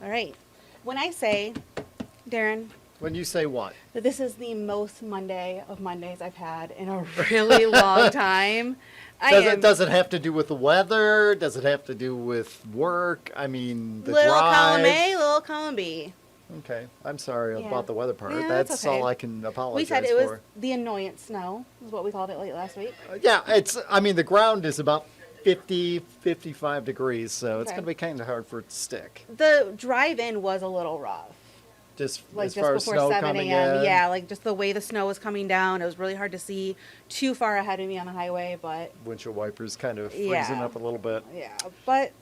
All right. When I say, Darrin, When you say what? that this is the most Monday of Mondays I've had in a really long time, Does it have to do with the weather? Does it have to do with work? I mean, the little column drive? A, little column B. Okay, I'm sorry Yeah. about the weather part. Yeah, That's that's okay. all I can apologize We said it was for. the annoyance snow, is what we called it late last week. I mean, the ground is about 50, 55 degrees, so it's Okay. going to be kind of hard for it to stick. The drive-in was a little rough. Just Like as just far as before snow 7 coming a.m. in. Yeah, like just the way the snow was coming down. It was really hard to see too far ahead of me on the highway, but Windshield wipers kind of freezing Yeah. up a little bit. yeah. But,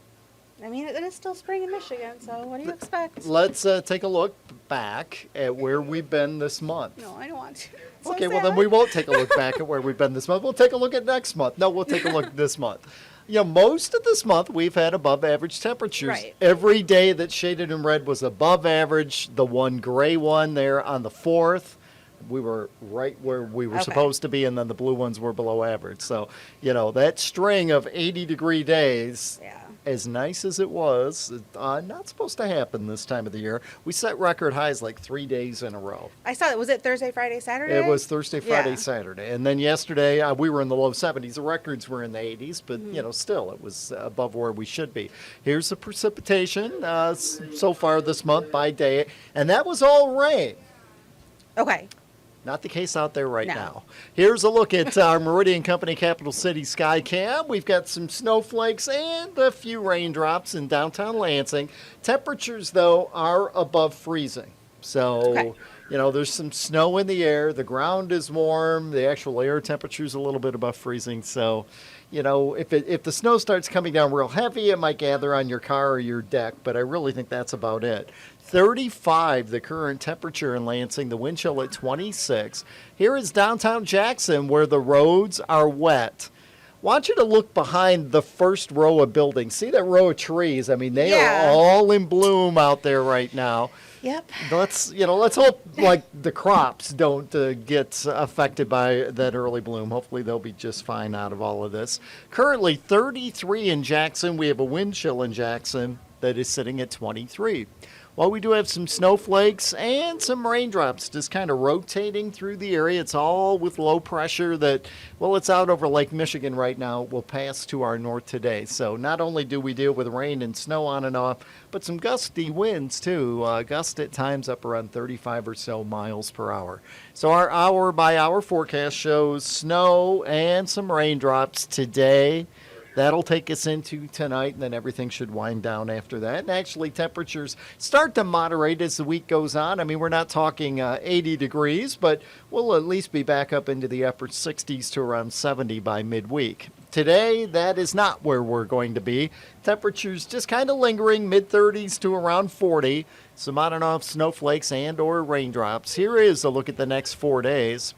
I mean, it is still spring in Michigan, so what do you expect? Let's take a look back at where we've been this month. No, I don't want to. It's so Okay, well then sad. we won't take a look back at where we've been this month. We'll take a look at next month. No, we'll take a look this month. Most of this month we've had above average temperatures. Right. Every day that shaded in red was above average. The one gray one there on the 4th, we were right where we were Okay. supposed to be, and then the blue ones were below average. So, that string of 80-degree days, Yeah. as nice as it was, not supposed to happen this time of the year. We set record highs like 3 days in a row. I saw it. Was it Thursday, Friday, Saturday? It was Thursday, Friday, Yeah. Saturday. And then yesterday, we were in the low 70s. The records were in the 80s, but, Mm-hmm. still, it was above where we should be. Here's the precipitation so far this month by day, and that was all rain. Okay. Not the case out there right No. now. Here's a look at our Meridian Company Capital City sky cam. We've got some snowflakes and a few raindrops in downtown Lansing. Temperatures, though, are above freezing. So, Okay. there's some snow in the air. The ground is warm. The actual air temperature is a little bit above freezing. So, if the snow starts coming down real heavy, it might gather on your car or your deck, but I really think that's about it. 35, the current temperature in Lansing, the wind chill at 26. Here is downtown Jackson where the roads are wet. Want you to look behind the first row of buildings. See that row of trees? I mean, they Yeah. are all in bloom out there right now. Yep. Let's hope like the crops don't get affected by that early bloom. Hopefully they'll be just fine out of all of this. Currently 33 in Jackson. We have a wind chill in Jackson that is sitting at 23. Well, we do have some snowflakes and some raindrops just kind of rotating through the area. It's all with low pressure that, it's out over Lake Michigan right now. Will pass to our north today. So not only do we deal with rain and snow on and off, but some gusty winds too. Gust at times up around 35 or so miles per hour. So our hour-by-hour forecast shows snow and some raindrops today. That'll take us into tonight, and then everything should wind down after that. And actually, temperatures start to moderate as the week goes on. I mean, we're not talking 80 degrees, but we'll at least be back up into the upper 60s to around 70 by midweek. Today, that is not where we're going to be. Temperatures just kind of lingering, mid-30s to around 40. Some on and off snowflakes and or raindrops. Here is a look at the next 4 days.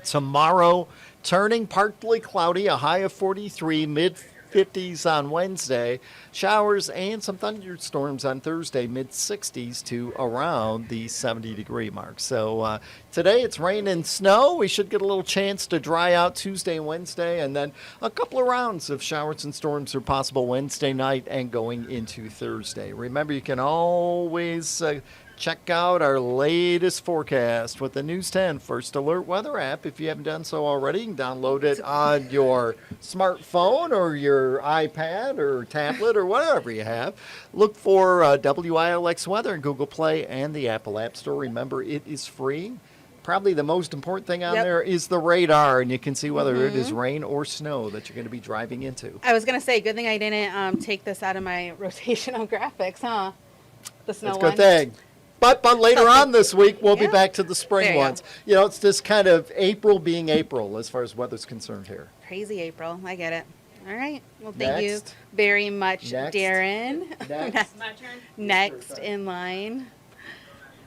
Tomorrow, turning partly cloudy, a high of 43, mid-50s on Wednesday. Showers and some thunderstorms on Thursday, mid-60s to around the 70-degree mark. So today it's rain and snow. We should get a little chance to dry out Tuesday and Wednesday, and then a couple of rounds of showers and storms are possible Wednesday night and going into Thursday. Remember, you can always check out our latest forecast with the News 10 First Alert Weather app. If you haven't done so already, you can download it on your smartphone or your iPad or tablet or whatever you have. Look for WILX Weather in Google Play and the Apple App Store. Remember, it is free. Probably the most important thing on there is the radar, and you can see whether it is rain or snow that you're going to be driving into. I was going to say, good thing I didn't take this out of my rotational graphics, huh? The snow That's a one. good thing. But later on this week, we'll be back to the spring There you ones. It's just kind of April being April as far as weather's concerned here. Crazy April. I get it. All right. Well, thank you Next. very much, Next. Darrin. Next. My turn. Next in line.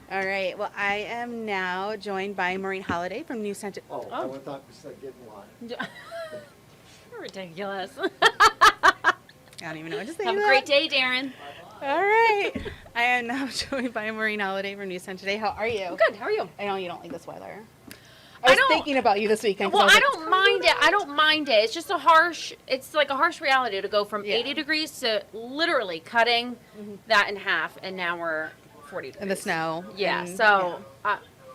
All right. Well, I am now joined by Maureen Holiday from News Center. I thought we said get in line. Ridiculous. I don't even know what to say. Have to a that. great day, Darrin. All right. I am now joined by Maureen Holiday from News Center today. How are you? Good. How are you? I know you don't like this weather. I was thinking about you this weekend. Well, I don't mind it. I don't mind it. It's just it's like a harsh reality to go from 80 degrees to literally cutting that in half, and now we're 40 degrees. In the snow. Yeah, and, so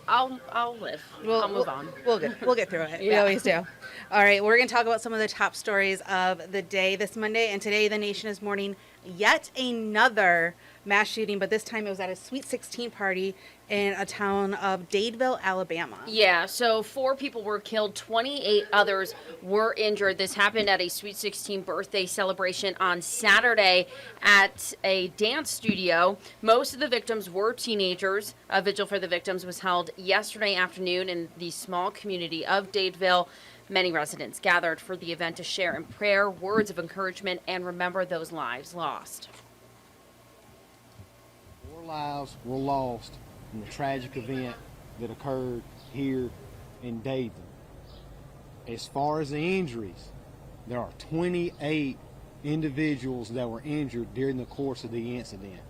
I'll live. I'll move on. We'll get through it. We always do. All right, we're going to talk about some of the top stories of the day this Monday, and today the nation is mourning yet another mass shooting, but this time it was at a Sweet 16 party in a town of Dadeville, Alabama. Yeah, so 4 people were killed, 28 others were injured. This happened at a Sweet 16 birthday celebration on Saturday at a dance studio. Most of the victims were teenagers. A vigil for the victims was held yesterday afternoon in the small community of Dadeville. Many residents gathered for the event to share in prayer, words of encouragement, and remember those lives lost. 4 lives were lost in the tragic event that occurred here in Dayton. As far as the injuries, there are 28 individuals that were injured during the course of the incident.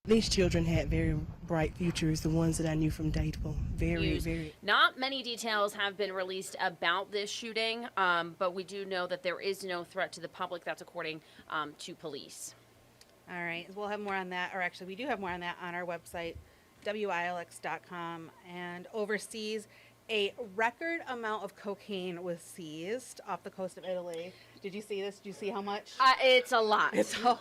These children had very bright futures, the ones that I knew from Dadeville. Very. Not many details have been released about this shooting, but we do know that there is no threat to the public. That's according to police. All right, we'll have more on that, or actually we do have more on that on our website, WILX.com. And overseas, a record amount of cocaine was seized off the coast of Italy. Did you see this? Did you see how much? It's a lot. It's a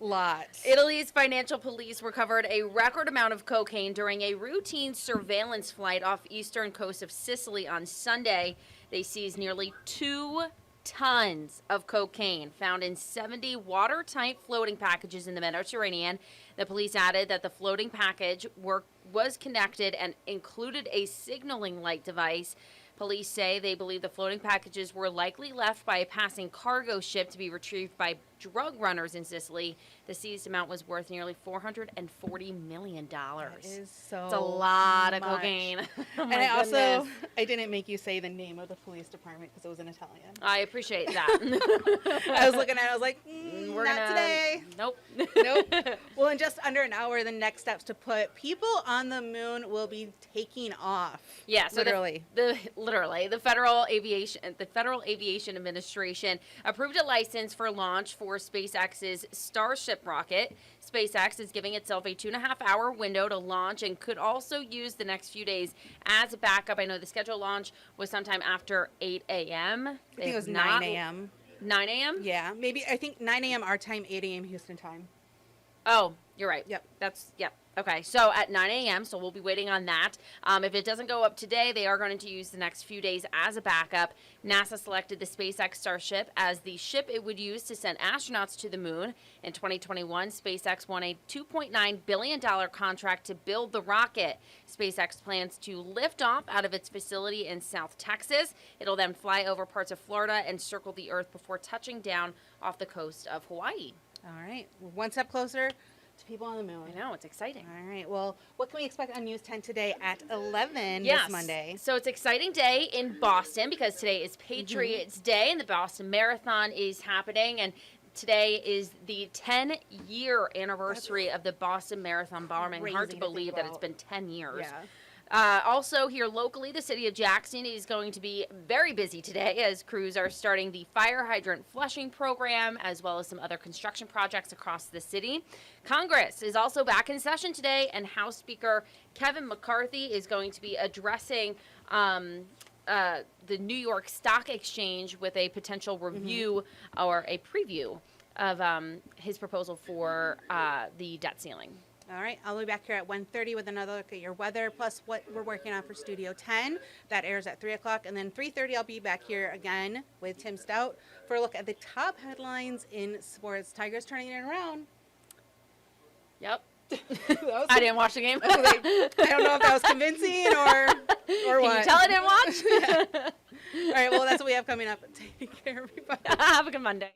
lot. Italy's financial police recovered a record amount of cocaine during a routine surveillance flight off eastern coast of Sicily on Sunday. They seized nearly 2 tons of cocaine found in 70 watertight floating packages in the Mediterranean. The police added that the floating package was connected and included a signaling light device. Police say they believe the floating packages were likely left by a passing cargo ship to be retrieved by drug runners in Sicily. The seized amount was worth nearly $440 million. That is so It's a lot of much. cocaine. Oh And my I goodness. I didn't make you say the name of the police department because it was in Italian. I appreciate that. I was looking at it, I was like, We're not gonna, today. Nope. Nope. Well, in just under an hour, the next steps to put people on the moon will be taking off. Yeah, so literally. The Federal Aviation Administration approved a license for launch for SpaceX's Starship rocket. SpaceX is giving itself a 2.5-hour window to launch and could also use the next few days as a backup. I know the scheduled launch was sometime after 8 a.m. I think it was 9 a.m. 9 a.m.? Yeah, maybe. I think 9 a.m. our time, 8 a.m. Houston time. Oh, you're right. Yep. Yep. Okay, so at 9 a.m., so we'll be waiting on that. If it doesn't go up today, they are going to use the next few days as a backup. NASA selected the SpaceX Starship as the ship it would use to send astronauts to the moon. In 2021, SpaceX won a $2.9 billion contract to build the rocket. SpaceX plans to lift off out of its facility in South Texas. It'll then fly over parts of Florida and circle the Earth before touching down off the coast of Hawaii. All right, we're one step closer to people on the moon. I know, it's exciting. All right, well, what can we expect on News 10 today at 11 Yes. this Monday? So it's an exciting day in Boston because today is Patriots Day and the Boston Marathon is happening. And today is the 10-year anniversary of the Boston Marathon bombing. Hard to crazy to believe think that it's about. been 10 years. Yeah. Also here locally, the city of Jackson is going to be very busy today as crews are starting the fire hydrant flushing program as well as some other construction projects across the city. Congress is also back in session today, and House Speaker Kevin McCarthy is going to be addressing the New York Stock Exchange with a potential review or a preview of his proposal for the debt ceiling. All right, I'll be back here at 1:30 with another look at your weather, plus what we're working on for Studio 10. That airs at 3 o'clock, and then 3:30 I'll be back here again with Tim Stout for a look at the top headlines in sports. Tigers turning it around. Yep. Was I didn't watch the game. I don't know if that was convincing or Can what. you tell I didn't watch? All right, well, that's what we have coming up. Take care, everybody. Have a good Monday.